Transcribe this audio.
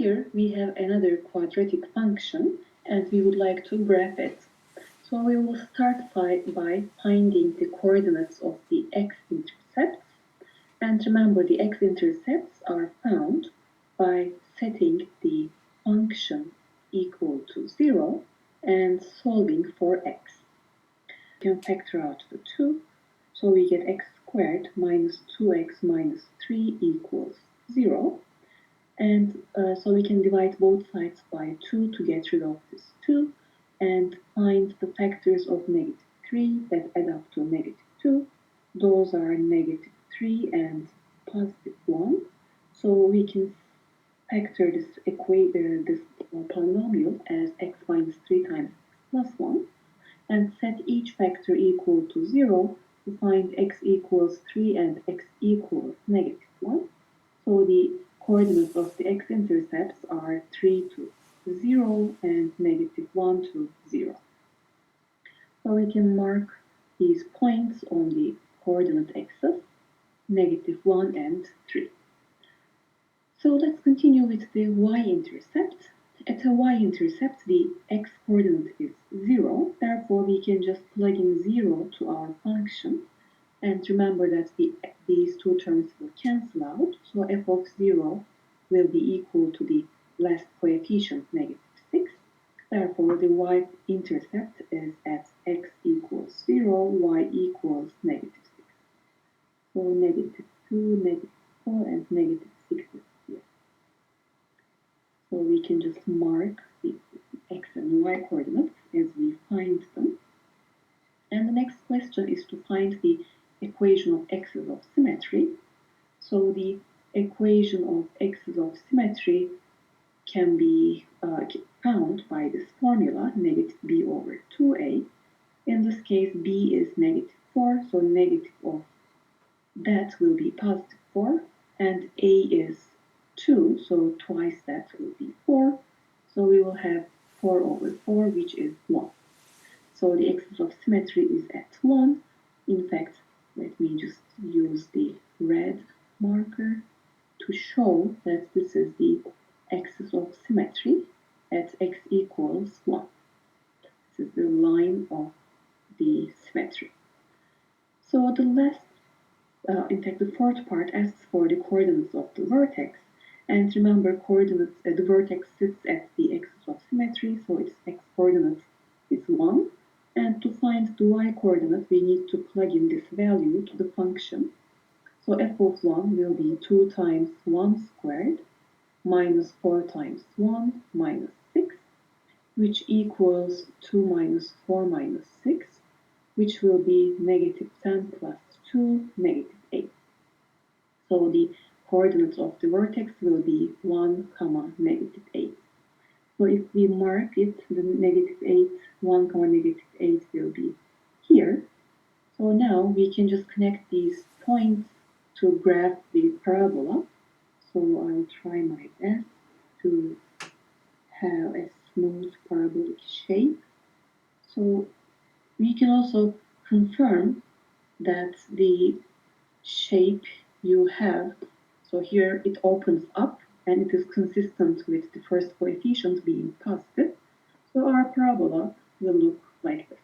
here we have another quadratic function and we would like to graph it. So we will start by finding the coordinates of the x-intercepts. And remember, the x-intercepts are found by setting the function equal to 0 and solving for x. We can factor out the 2, so we get x squared minus 2x minus 3 equals 0. And so we can divide both sides by 2 to get rid of this 2 and find the factors of negative 3 that add up to negative 2. Those are negative 3 and positive 1. So we can factor this polynomial as x minus 3 times x plus 1 and set each factor equal to 0 to find x equals 3 and x equals negative 1. So the coordinates of the x-intercepts are 3 to 0 and negative 1 to 0. So we can mark these points on the coordinate axis, negative 1 and 3. So let's continue with the y-intercept. At a y-intercept, the x-coordinate is 0. Therefore, we can just plug in 0 to our function. And remember that these two terms will cancel out. So f of 0 will be equal to the last coefficient, negative 6. Therefore, the y-intercept is at x equals 0, y equals negative 6. So negative 2, negative 4, and negative 6 is here. So we can just mark the x and y coordinates as we find them. And the next question is to find the equation of axes of symmetry. So the equation of axes of symmetry can be found by this formula, negative b over 2a. In this case, b is negative 4, so negative of that will be positive 4, and a is 2, so twice that will be 4. So we will have 4 over 4, which is 1. So the axis of symmetry is at 1. In fact, let me just use the red marker to show that this is the axis of symmetry at x equals 1. This is the line of the symmetry. So the last, in fact, the fourth part asks for the coordinates of the vertex. And remember, coordinates, the vertex sits at the axis of symmetry, so its x-coordinate is 1. And to find the y-coordinate, we need to plug in this value to the function. So f of 1 will be 2 times 1 squared minus 4 times 1 minus 6, which equals 2 minus 4 minus 6, which will be negative 10 plus 2, negative 8. So the coordinates of the vertex will be 1, negative 8. So if we mark it, the negative 8, 1, negative 8 will be here. So now we can just connect these points to graph the parabola. So I'll try my best to have a smooth parabolic shape. So we can also confirm that the shape you have, so here it opens up and it is consistent with the first coefficient being positive. So our parabola will look like this.